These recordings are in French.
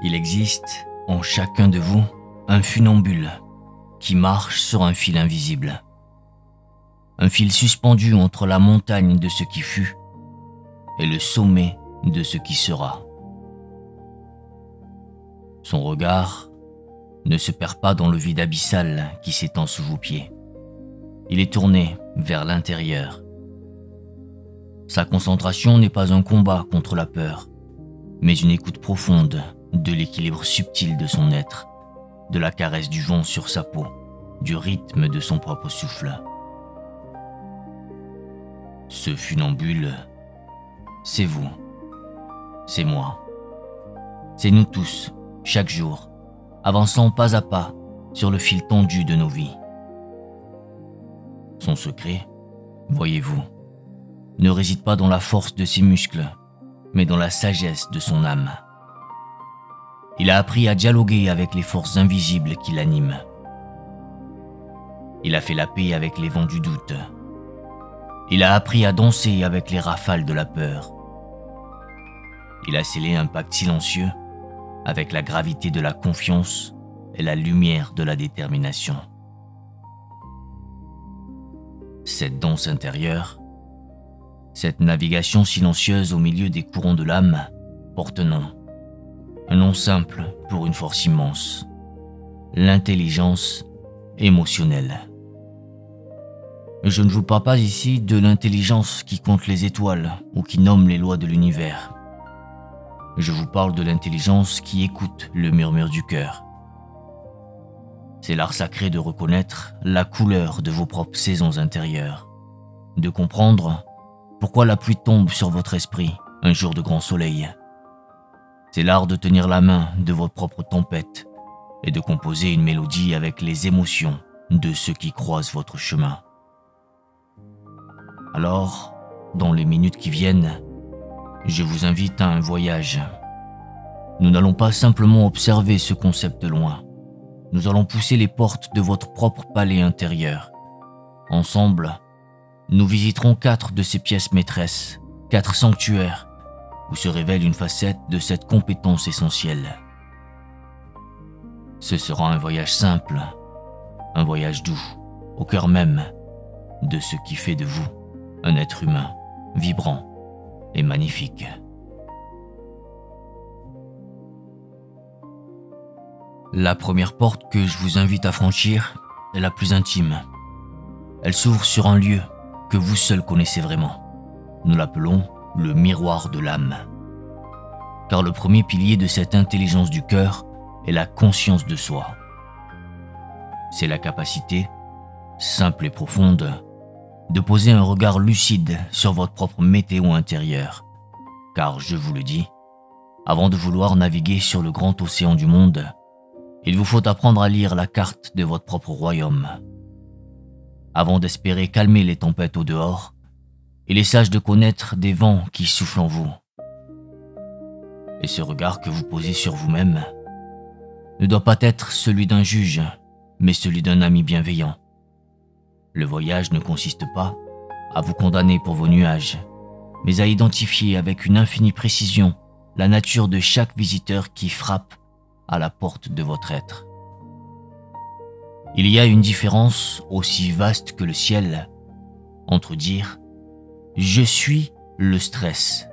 Il existe en chacun de vous un funambule qui marche sur un fil invisible. Un fil suspendu entre la montagne de ce qui fut et le sommet de ce qui sera. Son regard ne se perd pas dans le vide abyssal qui s'étend sous vos pieds. Il est tourné vers l'intérieur. Sa concentration n'est pas un combat contre la peur, mais une écoute profonde de l'équilibre subtil de son être, de la caresse du vent sur sa peau, du rythme de son propre souffle. Ce funambule, c'est vous, c'est moi, c'est nous tous, chaque jour, avançant pas à pas sur le fil tendu de nos vies. Son secret, voyez-vous, ne réside pas dans la force de ses muscles, mais dans la sagesse de son âme. Il a appris à dialoguer avec les forces invisibles qui l'animent. Il a fait la paix avec les vents du doute. Il a appris à danser avec les rafales de la peur. Il a scellé un pacte silencieux avec la gravité de la confiance et la lumière de la détermination. Cette danse intérieure, cette navigation silencieuse au milieu des courants de l'âme, porte un nom simple pour une force immense, l'intelligence émotionnelle. Je ne vous parle pas ici de l'intelligence qui compte les étoiles ou qui nomme les lois de l'univers. Je vous parle de l'intelligence qui écoute le murmure du cœur. C'est l'art sacré de reconnaître la couleur de vos propres saisons intérieures, de comprendre pourquoi la pluie tombe sur votre esprit un jour de grand soleil. C'est l'art de tenir la main de votre propre tempête et de composer une mélodie avec les émotions de ceux qui croisent votre chemin. Alors, dans les minutes qui viennent, je vous invite à un voyage. Nous n'allons pas simplement observer ce concept de loin. Nous allons pousser les portes de votre propre palais intérieur. Ensemble, nous visiterons 4 de ces pièces maîtresses, 4 sanctuaires, où se révèle une facette de cette compétence essentielle. Ce sera un voyage simple, un voyage doux, au cœur même de ce qui fait de vous un être humain, vibrant et magnifique. La première porte que je vous invite à franchir est la plus intime. Elle s'ouvre sur un lieu que vous seul connaissez vraiment. Nous l'appelons le miroir de l'âme. Car le premier pilier de cette intelligence du cœur est la conscience de soi. C'est la capacité, simple et profonde, de poser un regard lucide sur votre propre météo intérieure. Car, je vous le dis, avant de vouloir naviguer sur le grand océan du monde, il vous faut apprendre à lire la carte de votre propre royaume. Avant d'espérer calmer les tempêtes au dehors, il est sage de connaître des vents qui soufflent en vous. Et ce regard que vous posez sur vous-même ne doit pas être celui d'un juge, mais celui d'un ami bienveillant. Le voyage ne consiste pas à vous condamner pour vos nuages, mais à identifier avec une infinie précision la nature de chaque visiteur qui frappe à la porte de votre être. Il y a une différence aussi vaste que le ciel entre dire « je suis le stress »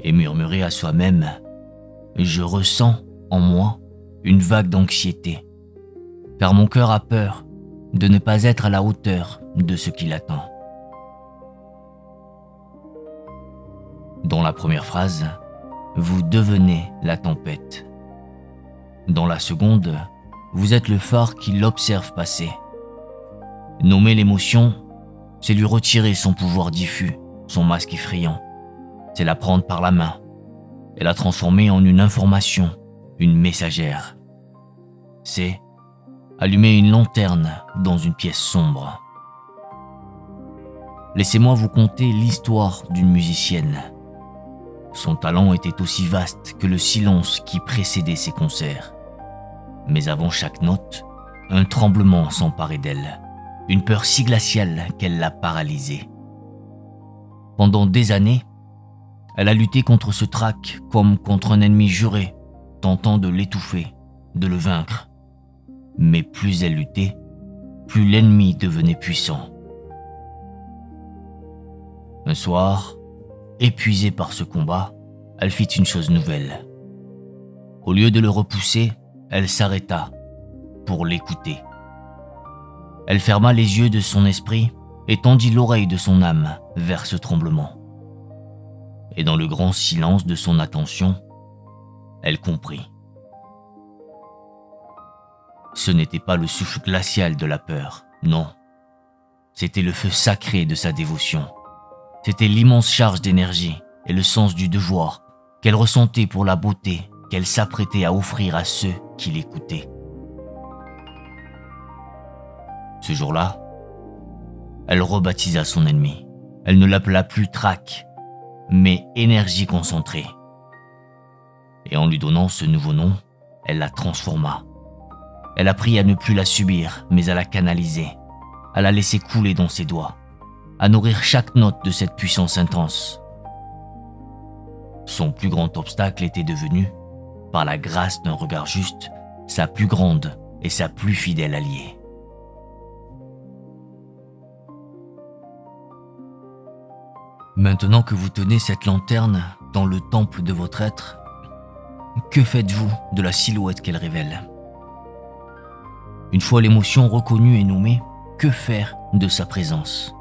et murmurer à soi-même « je ressens en moi une vague d'anxiété, car mon cœur a peur de ne pas être à la hauteur de ce qui l'attend. » Dans la première phrase, vous devenez la tempête. Dans la seconde, vous êtes le phare qui l'observe passer. Nommer l'émotion, c'est lui retirer son pouvoir diffus, son masque effrayant. C'est la prendre par la main et la transformer en une information, une messagère. C'est allumer une lanterne dans une pièce sombre. Laissez-moi vous conter l'histoire d'une musicienne. Son talent était aussi vaste que le silence qui précédait ses concerts. Mais avant chaque note, un tremblement s'emparait d'elle, une peur si glaciale qu'elle la paralysait. Pendant des années, Elle a lutté contre ce trac comme contre un ennemi juré, tentant de l'étouffer, de le vaincre. Mais plus elle luttait, plus l'ennemi devenait puissant. Un soir, épuisée par ce combat, elle fit une chose nouvelle. Au lieu de le repousser, elle s'arrêta pour l'écouter. Elle ferma les yeux de son esprit et tendit l'oreille de son âme vers ce tremblement. Et dans le grand silence de son attention, elle comprit. Ce n'était pas le souffle glacial de la peur, non. C'était le feu sacré de sa dévotion. C'était l'immense charge d'énergie et le sens du devoir qu'elle ressentait pour la beauté qu'elle s'apprêtait à offrir à ceux qui l'écoutaient. Ce jour-là, elle rebaptisa son ennemi. Elle ne l'appela plus trac, mais énergie concentrée. Et en lui donnant ce nouveau nom, elle la transforma. Elle apprit à ne plus la subir, mais à la canaliser, à la laisser couler dans ses doigts, à nourrir chaque note de cette puissance intense. Son plus grand obstacle était devenu, par la grâce d'un regard juste, sa plus grande et sa plus fidèle alliée. Maintenant que vous tenez cette lanterne dans le temple de votre être, que faites-vous de la silhouette qu'elle révèle? Une fois l'émotion reconnue et nommée, que faire de sa présence?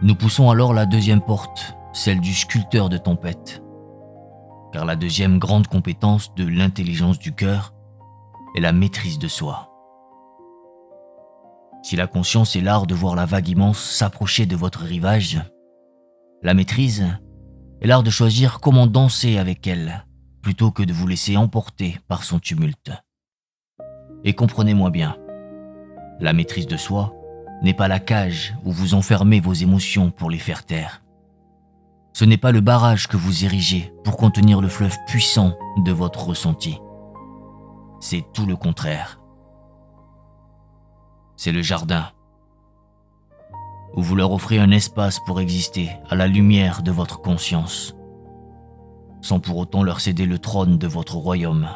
Nous poussons alors la deuxième porte, celle du sculpteur de tempête. Car la deuxième grande compétence de l'intelligence du cœur est la maîtrise de soi. Si la conscience est l'art de voir la vague immense s'approcher de votre rivage, la maîtrise est l'art de choisir comment danser avec elle, plutôt que de vous laisser emporter par son tumulte. Et comprenez-moi bien, la maîtrise de soi n'est pas la cage où vous enfermez vos émotions pour les faire taire. Ce n'est pas le barrage que vous érigez pour contenir le fleuve puissant de votre ressenti. C'est tout le contraire. C'est le jardin, où vous leur offrez un espace pour exister à la lumière de votre conscience, sans pour autant leur céder le trône de votre royaume.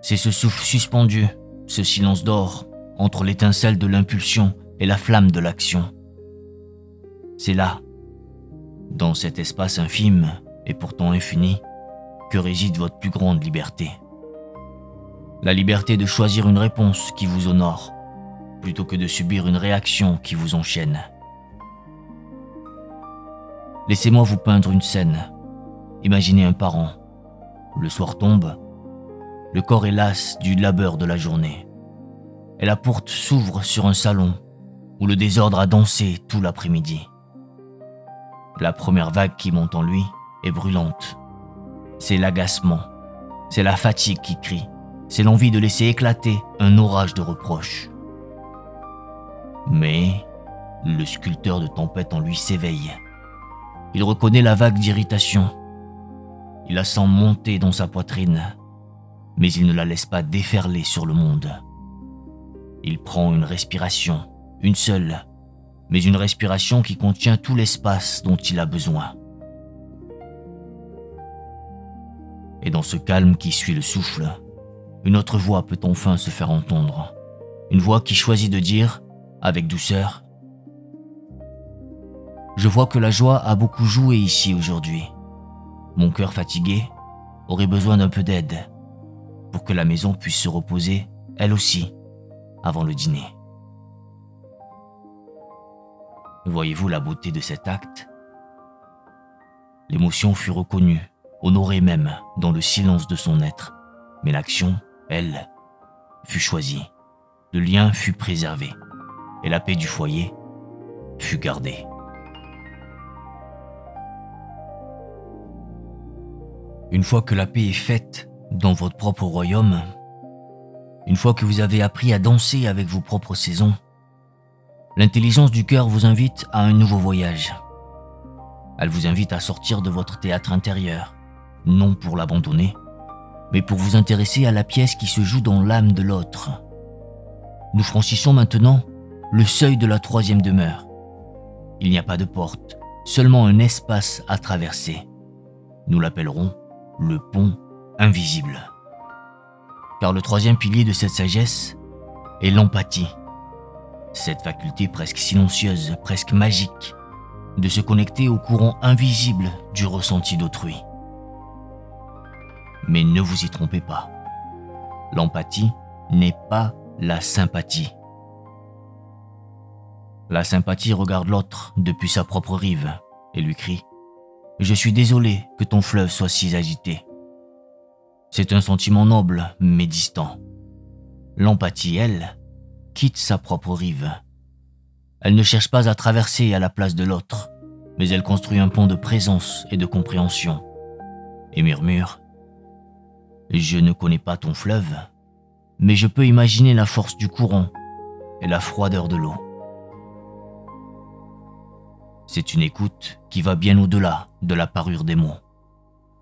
C'est ce souffle suspendu, ce silence d'or, entre l'étincelle de l'impulsion et la flamme de l'action. C'est là, dans cet espace infime et pourtant infini, que réside votre plus grande liberté. La liberté de choisir une réponse qui vous honore, plutôt que de subir une réaction qui vous enchaîne. Laissez-moi vous peindre une scène. Imaginez un parent. Le soir tombe, le corps est las du labeur de la journée, et la porte s'ouvre sur un salon où le désordre a dansé tout l'après-midi. La première vague qui monte en lui est brûlante. C'est l'agacement, c'est la fatigue qui crie, c'est l'envie de laisser éclater un orage de reproches. Mais le sculpteur de tempête en lui s'éveille. Il reconnaît la vague d'irritation. Il la sent monter dans sa poitrine, mais il ne la laisse pas déferler sur le monde. Il prend une respiration, une seule, mais une respiration qui contient tout l'espace dont il a besoin. Et dans ce calme qui suit le souffle, une autre voix peut enfin se faire entendre. Une voix qui choisit de dire, avec douceur, « Je vois que la joie a beaucoup joué ici aujourd'hui. Mon cœur fatigué aurait besoin d'un peu d'aide pour que la maison puisse se reposer, elle aussi, avant le dîner. » Voyez-vous la beauté de cet acte? L'émotion fut reconnue, honorée même dans le silence de son être, mais l'action, elle, fut choisie. Le lien fut préservé et la paix du foyer fut gardée. Une fois que la paix est faite dans votre propre royaume, une fois que vous avez appris à danser avec vos propres saisons, l'intelligence du cœur vous invite à un nouveau voyage. Elle vous invite à sortir de votre théâtre intérieur, non pour l'abandonner, mais pour vous intéresser à la pièce qui se joue dans l'âme de l'autre. Nous franchissons maintenant le seuil de la troisième demeure. Il n'y a pas de porte, seulement un espace à traverser. Nous l'appellerons le pont invisible. Car le troisième pilier de cette sagesse est l'empathie. Cette faculté presque silencieuse, presque magique, de se connecter au courant invisible du ressenti d'autrui. Mais ne vous y trompez pas. L'empathie n'est pas la sympathie. La sympathie regarde l'autre depuis sa propre rive et lui crie « Je suis désolé que ton fleuve soit si agité ». C'est un sentiment noble mais distant. L'empathie, elle, quitte sa propre rive. Elle ne cherche pas à traverser à la place de l'autre, mais elle construit un pont de présence et de compréhension et murmure « Je ne connais pas ton fleuve, mais je peux imaginer la force du courant et la froideur de l'eau. » C'est une écoute qui va bien au-delà de la parure des mots.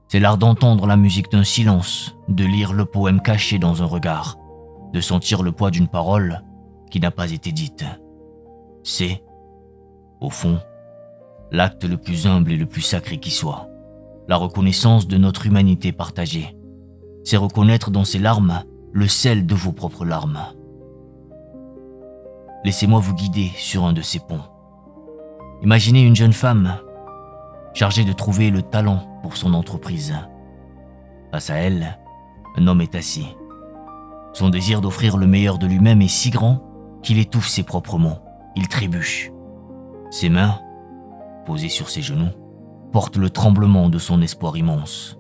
C'est l'art d'entendre la musique d'un silence, de lire le poème caché dans un regard, de sentir le poids d'une parole qui n'a pas été dite. C'est, au fond, l'acte le plus humble et le plus sacré qui soit, la reconnaissance de notre humanité partagée. C'est reconnaître dans ses larmes le sel de vos propres larmes. Laissez-moi vous guider sur un de ces ponts. Imaginez une jeune femme chargée de trouver le talent pour son entreprise. Face à elle, un homme est assis. Son désir d'offrir le meilleur de lui-même est si grand qu'il étouffe ses propres mots. Il trébuche. Ses mains, posées sur ses genoux, portent le tremblement de son espoir immense.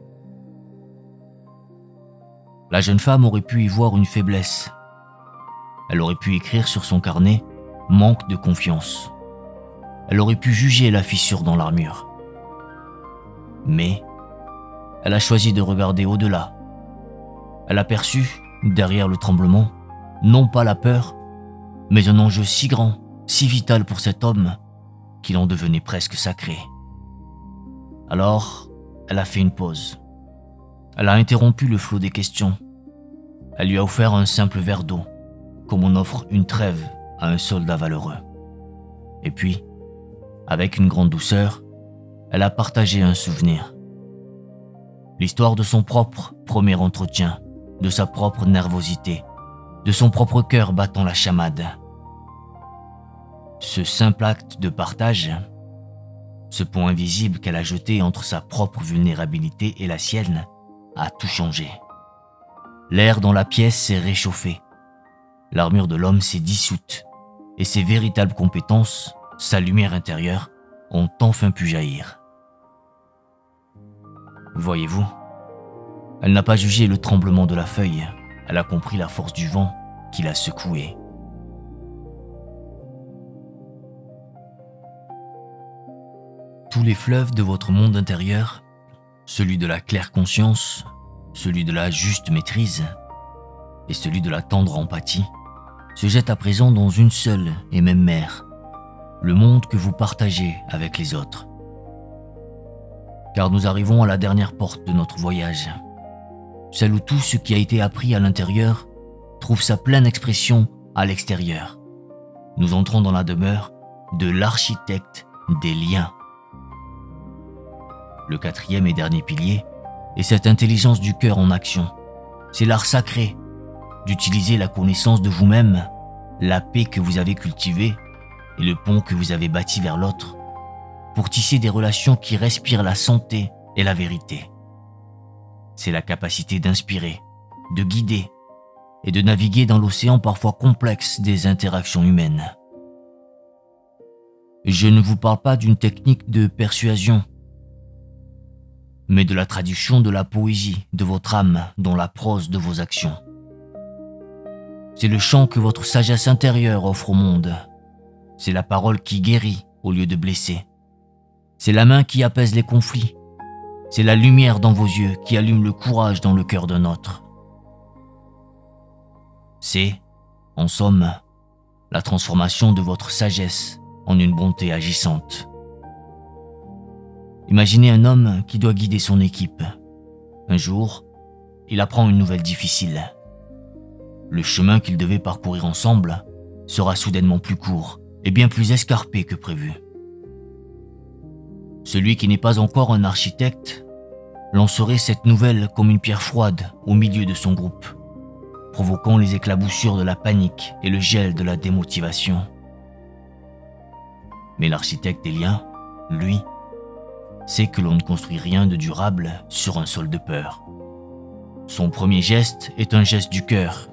La jeune femme aurait pu y voir une faiblesse. Elle aurait pu écrire sur son carnet « manque de confiance ». Elle aurait pu juger la fissure dans l'armure. Mais elle a choisi de regarder au-delà. Elle a perçu, derrière le tremblement, non pas la peur, mais un enjeu si grand, si vital pour cet homme, qu'il en devenait presque sacré. Alors, elle a fait une pause. Elle a interrompu le flot des questions. Elle lui a offert un simple verre d'eau, comme on offre une trêve à un soldat valeureux. Et puis, avec une grande douceur, elle a partagé un souvenir. L'histoire de son propre premier entretien, de sa propre nervosité, de son propre cœur battant la chamade. Ce simple acte de partage, ce pont invisible qu'elle a jeté entre sa propre vulnérabilité et la sienne, a tout changé. L'air dans la pièce s'est réchauffé. L'armure de l'homme s'est dissoute et ses véritables compétences, sa lumière intérieure, ont enfin pu jaillir. Voyez-vous, elle n'a pas jugé le tremblement de la feuille, elle a compris la force du vent qui l'a secouée. Tous les fleuves de votre monde intérieur, celui de la claire conscience, celui de la juste maîtrise et celui de la tendre empathie, se jettent à présent dans une seule et même mer, le monde que vous partagez avec les autres. Car nous arrivons à la dernière porte de notre voyage, celle où tout ce qui a été appris à l'intérieur trouve sa pleine expression à l'extérieur. Nous entrons dans la demeure de l'architecte des liens. Le quatrième et dernier pilier est cette intelligence du cœur en action. C'est l'art sacré d'utiliser la connaissance de vous-même, la paix que vous avez cultivée et le pont que vous avez bâti vers l'autre pour tisser des relations qui respirent la santé et la vérité. C'est la capacité d'inspirer, de guider et de naviguer dans l'océan parfois complexe des interactions humaines. Je ne vous parle pas d'une technique de persuasion, mais de la traduction de la poésie de votre âme dans la prose de vos actions. C'est le chant que votre sagesse intérieure offre au monde. C'est la parole qui guérit au lieu de blesser. C'est la main qui apaise les conflits. C'est la lumière dans vos yeux qui allume le courage dans le cœur d'un autre. C'est, en somme, la transformation de votre sagesse en une bonté agissante. Imaginez un homme qui doit guider son équipe. Un jour, il apprend une nouvelle difficile. Le chemin qu'ils devaient parcourir ensemble sera soudainement plus court et bien plus escarpé que prévu. Celui qui n'est pas encore un architecte lancerait cette nouvelle comme une pierre froide au milieu de son groupe, provoquant les éclaboussures de la panique et le gel de la démotivation. Mais l'architecte Élien, lui, sait que l'on ne construit rien de durable sur un sol de peur. Son premier geste est un geste du cœur.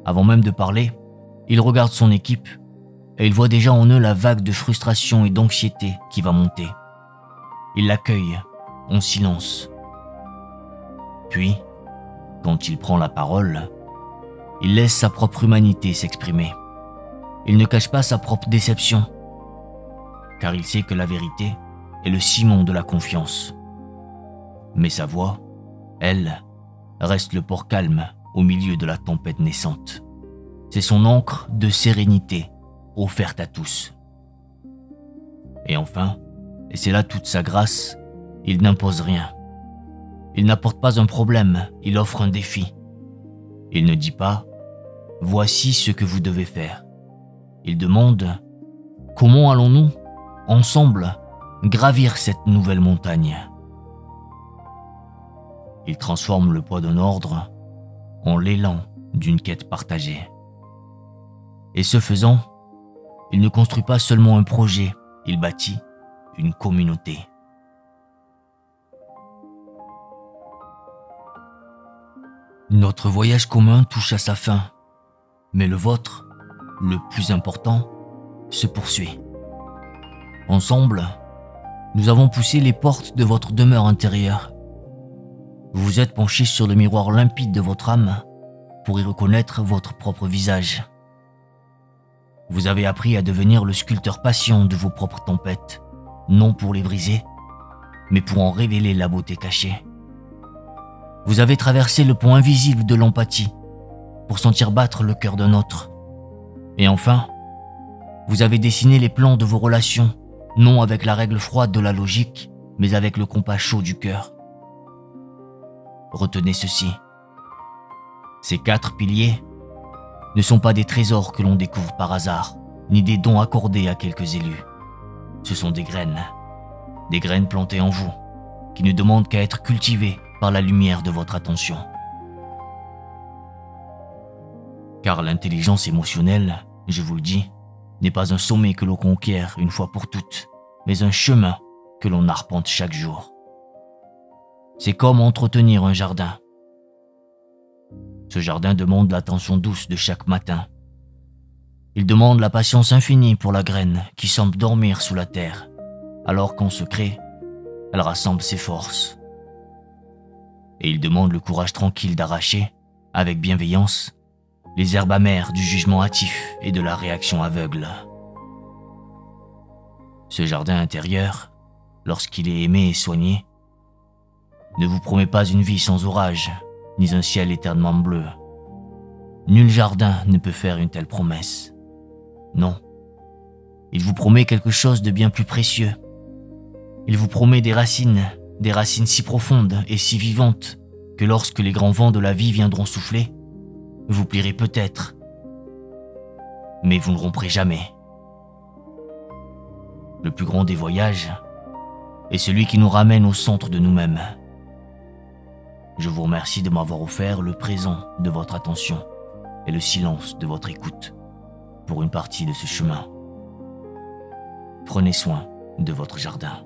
Avant même de parler, il regarde son équipe et il voit déjà en eux la vague de frustration et d'anxiété qui va monter. Il l'accueille en silence. Puis, quand il prend la parole, il laisse sa propre humanité s'exprimer. Il ne cache pas sa propre déception, car il sait que la vérité est le ciment de la confiance. Mais sa voix, elle, reste le port calme au milieu de la tempête naissante. C'est son ancre de sérénité offerte à tous. Et enfin, et c'est là toute sa grâce, il n'impose rien. Il n'apporte pas un problème, il offre un défi. Il ne dit pas « Voici ce que vous devez faire ». Il demande « Comment allons-nous, ensemble, gravir cette nouvelle montagne ?» Il transforme le poids d'un ordre en l'élan d'une quête partagée. Et ce faisant, il ne construit pas seulement un projet, il bâtit une communauté. Notre voyage commun touche à sa fin, mais le vôtre, le plus important, se poursuit. Ensemble, nous avons poussé les portes de votre demeure intérieure. Vous vous êtes penché sur le miroir limpide de votre âme pour y reconnaître votre propre visage. Vous avez appris à devenir le sculpteur patient de vos propres tempêtes, non pour les briser, mais pour en révéler la beauté cachée. Vous avez traversé le pont invisible de l'empathie pour sentir battre le cœur d'un autre. Et enfin, vous avez dessiné les plans de vos relations, non avec la règle froide de la logique, mais avec le compas chaud du cœur. Retenez ceci. Ces 4 piliers ne sont pas des trésors que l'on découvre par hasard, ni des dons accordés à quelques élus. Ce sont des graines plantées en vous, qui ne demandent qu'à être cultivées par la lumière de votre attention. Car l'intelligence émotionnelle, je vous le dis, n'est pas un sommet que l'on conquiert une fois pour toutes, mais un chemin que l'on arpente chaque jour. C'est comme entretenir un jardin. Ce jardin demande l'attention douce de chaque matin. Il demande la patience infinie pour la graine qui semble dormir sous la terre, alors qu'en secret, elle rassemble ses forces. Et il demande le courage tranquille d'arracher, avec bienveillance, les herbes amères du jugement hâtif et de la réaction aveugle. Ce jardin intérieur, lorsqu'il est aimé et soigné, ne vous promet pas une vie sans orage, ni un ciel éternellement bleu. Nul jardin ne peut faire une telle promesse. Non, il vous promet quelque chose de bien plus précieux. Il vous promet des racines si profondes et si vivantes que lorsque les grands vents de la vie viendront souffler, vous plierez peut-être, mais vous ne romprez jamais. Le plus grand des voyages est celui qui nous ramène au centre de nous-mêmes. Je vous remercie de m'avoir offert le présent de votre attention et le silence de votre écoute pour une partie de ce chemin. Prenez soin de votre jardin.